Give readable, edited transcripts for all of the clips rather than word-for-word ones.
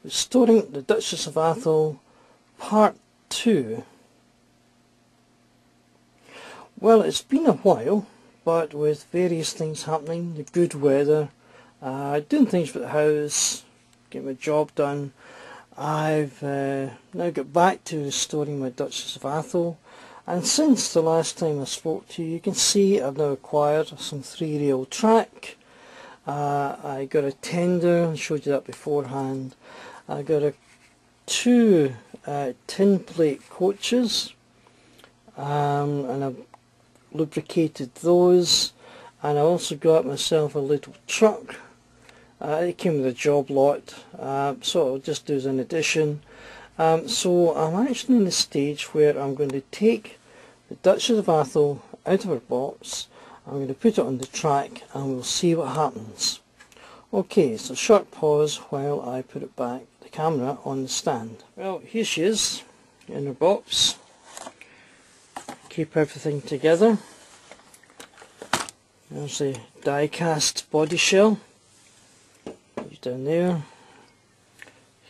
Restoring the Duchess of Atholl, Part 2. Well, it's been a while, but with various things happening, the good weather, doing things for the house, getting my job done, I've now got back to restoring my Duchess of Atholl. And since the last time I spoke to you, you can see I've now acquired some 3-rail track. I got a tender, I showed you that beforehand. I got 2 tin plate coaches, and I've lubricated those, and I also got myself a little truck. It came with a job lot, so I'll just do as an addition. So I'm actually in the stage where I'm going to take the Duchess of Atholl out of her box. I'm going to put it on the track and we'll see what happens. Okay, so short pause while I put it back, the camera on the stand. Well, here she is in her box. Keep everything together. There's the die cast body shell. Down there.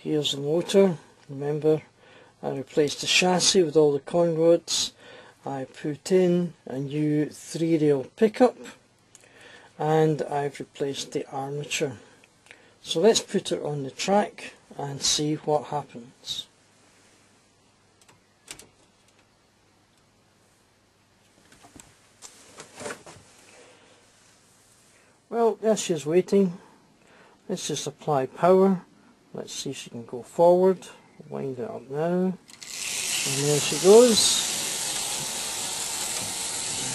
Here's the motor. Remember, I replaced the chassis with all the coin rods. I put in a new 3-rail pickup, and I've replaced the armature. So let's put it on the track and see what happens. Well, there she is waiting. Let's just apply power. Let's see if she can go forward. Wind it up now. And there she goes.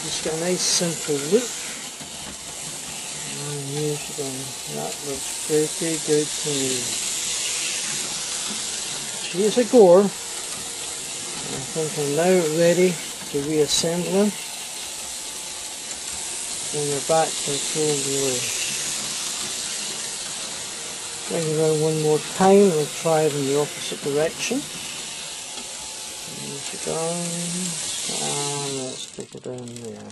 Just got a nice simple loop. And here she goes. That looks pretty good to me. She is a goer. I think I'm now ready to reassemble her. Bring her back to full relay. Bring it around one more time, we'll try it in the opposite direction. There she goes, and let's stick it down there.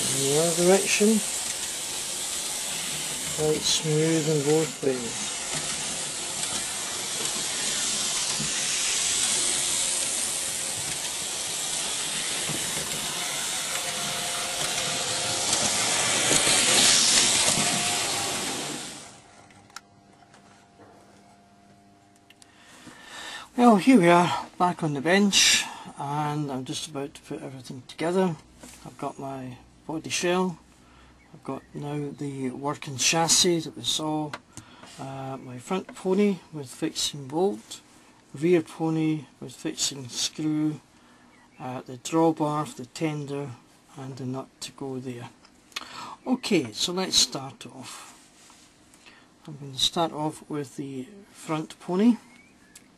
In the other direction, quite smooth in both ways. Well, here we are back on the bench, and I'm just about to put everything together. I've got my body shell, I've got now the working chassis that we saw, my front pony with fixing bolt, rear pony with fixing screw, the drawbar for the tender, and the nut to go there. Okay, so let's start off. I'm going to start off with the front pony.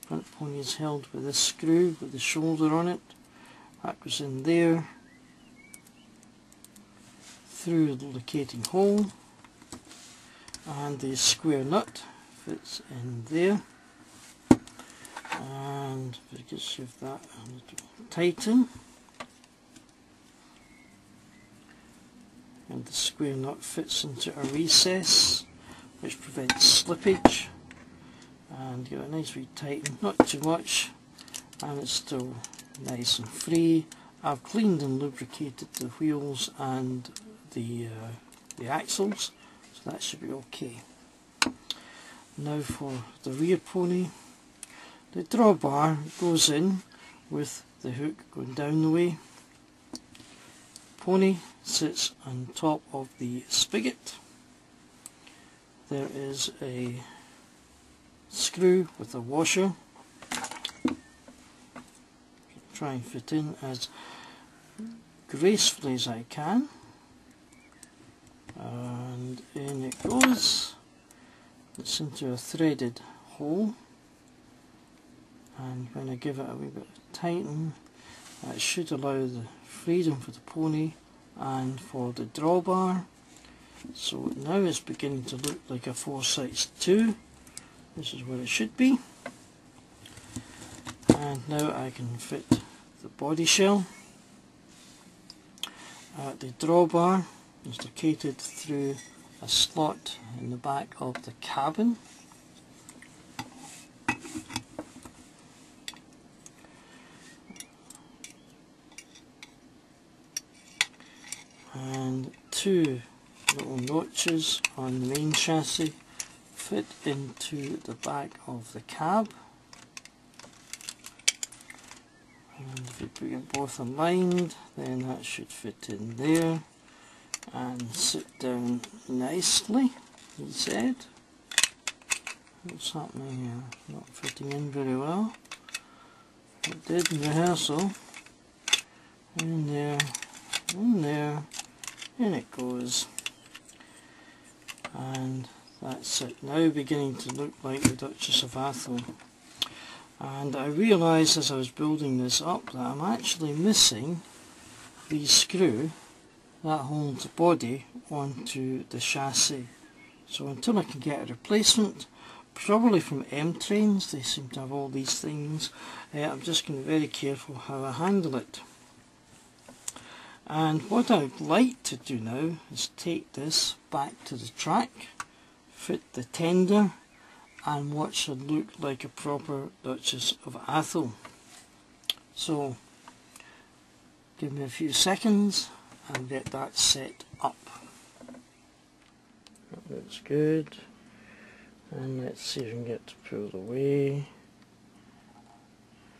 Front pony is held with this screw with the shoulder on it. That goes in there through the locating hole, and the square nut fits in there, and if we just give that a little tighten, and the square nut fits into a recess which prevents slippage. And give it a nice wee tighten, not too much, and it's still nice and free. I've cleaned and lubricated the wheels and the axles, so that should be okay. Now for the rear pony. The drawbar goes in with the hook going down the way. Pony sits on top of the spigot. There is a screw with a washer. Try and fit in as gracefully as I can, and in it goes. It's into a threaded hole, and when I give it a wee bit of tighten, that should allow the freedom for the pony and for the drawbar. So now it's beginning to look like a 4/2. This is where it should be, and now I can fit the body shell. The drawbar is located through a slot in the back of the cabin. And two little notches on the main chassis fit into the back of the cab. And if you put them both aligned, then that should fit in there and sit down nicely, he said. What's happening here? Not fitting in very well. It did in rehearsal. In there, in there, in it goes. And that's it, now beginning to look like the Duchess of Atholl. And I realised as I was building this up that I'm actually missing the screw that holds the body onto the chassis. So until I can get a replacement, probably from M-Trains, they seem to have all these things, I'm just going to be very careful how I handle it. And what I'd like to do now is take this back to the track, fit the tender, and watch it look like a proper Duchess of Atholl. So give me a few seconds and get that set up. That looks good. And let's see if we can get to pull it away.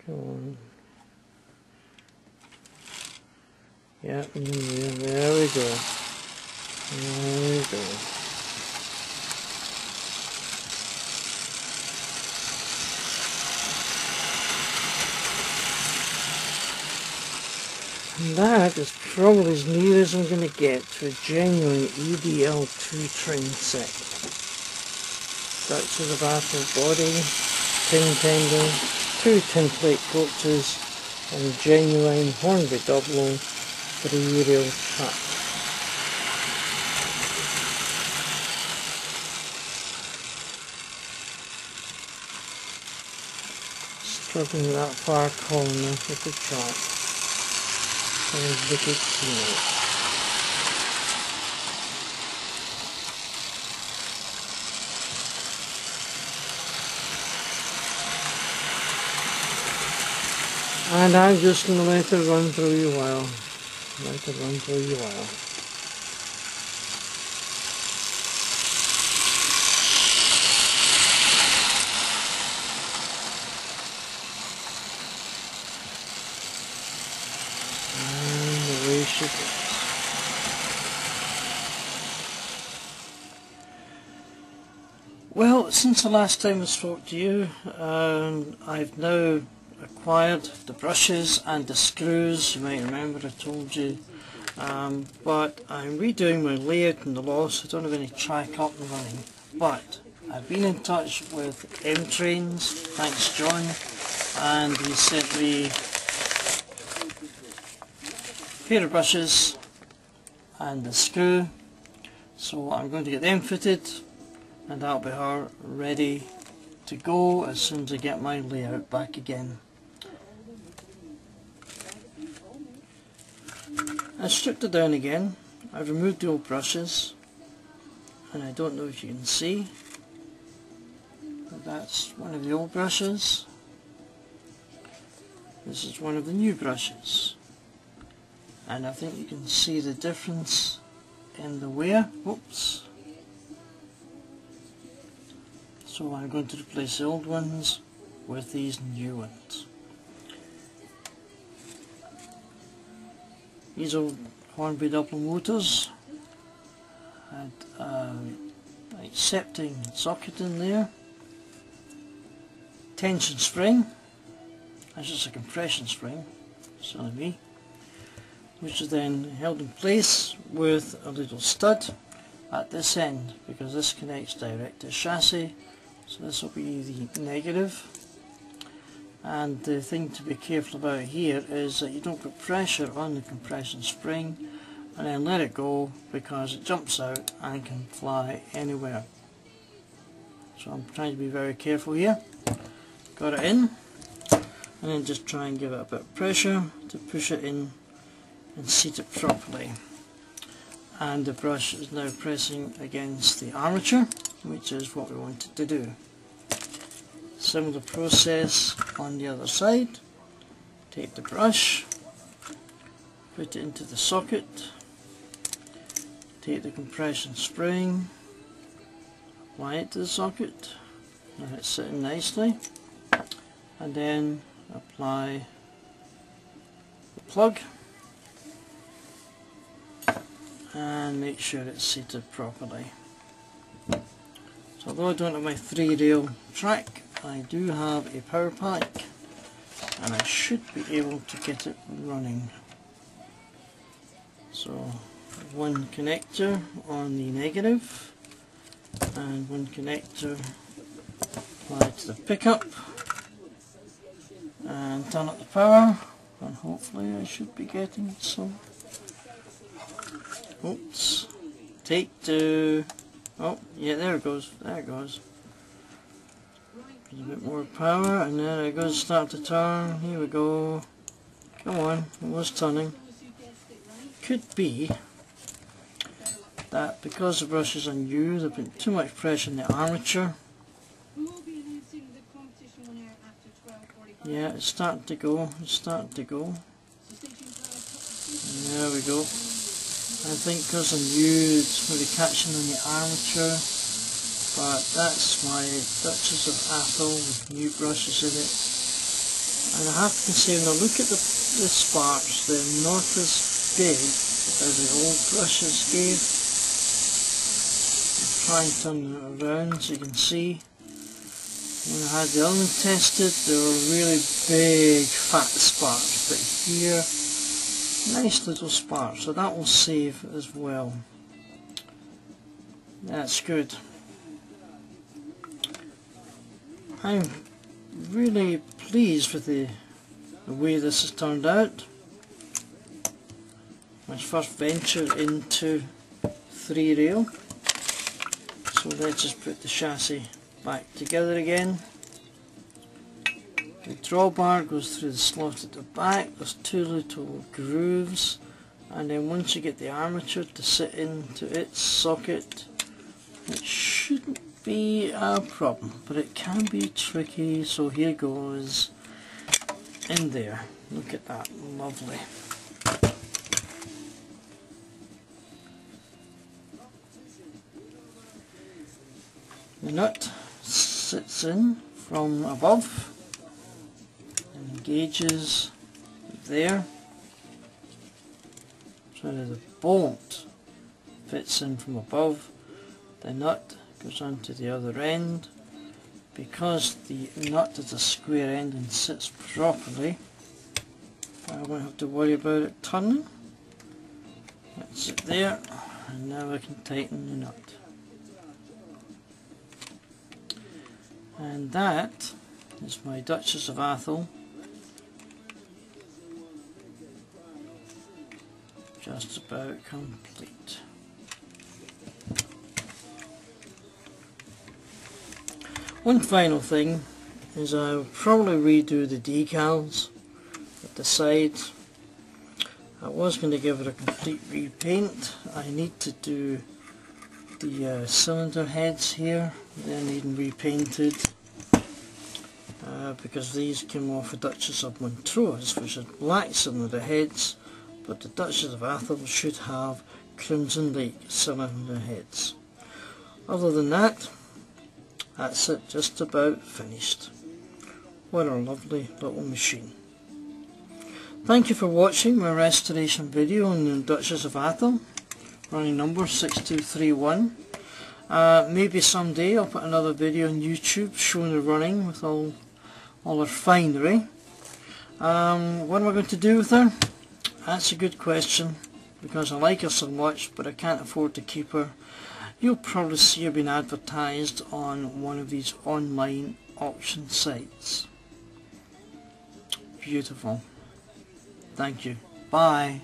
Come on. Yeah, there we go. There we go. And that is probably as near as I'm going to get to a genuine EDL2 train set. Duchess of Atholl body, tin tender, two tin plate coaches, and genuine Hornby Dublo 3-rail track. Struggling with that far corner with the track. And look at it. And I'm just going to let it run for a wee while. Let it run for a wee while. And away she goes. Well, since the last time I spoke to you, I've now acquired the brushes and the screws. You might remember I told you, but I'm redoing my layout in the loft. I don't have any track up and running, but I've been in touch with M-Trains, thanks John, and he sent me a pair of brushes and the screw, so I'm going to get them fitted and that'll be her ready to go as soon as I get my layout back again. I stripped it down again. I've removed the old brushes, and I don't know if you can see, but that's one of the old brushes. This is one of the new brushes, and I think you can see the difference in the wear. Whoops. So I'm going to replace the old ones with these new ones. These old Hornby Dublo motors had accepting socket in there, tension spring, that's just a compression spring, silly me, which is then held in place with a little stud at this end, because this connects direct to the chassis, so this will be the negative. And the thing to be careful about here is that you don't put pressure on the compression spring and then let it go, because it jumps out and can fly anywhere. So I'm trying to be very careful here. Got it in, and then just try and give it a bit of pressure to push it in and seat it properly. and the brush is now pressing against the armature, which is what we wanted to do. Similar process on the other side. Take the brush, put it into the socket, take the compression spring, apply it to the socket, now it's sitting nicely, and then apply the plug and make sure it's seated properly. So although I don't have my 3-rail track, I do have a power pack and I should be able to get it running. So one connector on the negative and one connector applied to the pickup, and turn up the power, and hopefully I should be getting some. Oops, take 2. Oh yeah, there it goes, there it goes. A bit more power, and then it goes, start to turn. Here we go. Come on, it was turning. Could be that because the brush is on you, they've put too much pressure on the armature. Yeah, it's starting to go, it's starting to go. And there we go. I think because I'm new, it's maybe catching on the armature. But that's my Duchess of Atholl with new brushes in it. And I have to say, when I look at the sparks, they're not as big as the old brushes gave. I'll try and turn it around so you can see. When I had the other one tested, they were really big fat sparks, but here, nice little sparks, so that will save as well. That's good. I'm really pleased with the way this has turned out. My first venture into 3-rail. So let's just put the chassis back together again. The drawbar goes through the slot at the back. There's 2 little grooves, and then once you get the armature to sit into its socket, it shouldn't be a problem, but it can be tricky. So here goes in there. Look at that, lovely. The nut sits in from above and engages there, so that the bolt fits in from above. The nut goes onto the other end. Because the nut is a square end and sits properly, I won't have to worry about it turning. That's it there, and now I can tighten the nut. And that is my Duchess of Atholl, just about complete. One final thing is I'll probably redo the decals at the side. I was going to give it a complete repaint. I need to do the cylinder heads here. They're needing repainted because these came off a Duchess of Montrose, which has black cylinder heads, but the Duchess of Atholl should have Crimson Lake cylinder heads. Other than that, that's it, just about finished. What a lovely little machine. Thank you for watching my restoration video on the Duchess of Atholl, running number 6231. Maybe someday I'll put another video on YouTube showing her running with all her finery. What am I going to do with her? That's a good question, because I like her so much, but I can't afford to keep her. You'll probably see her being advertised on one of these online auction sites. Beautiful. Thank you. Bye.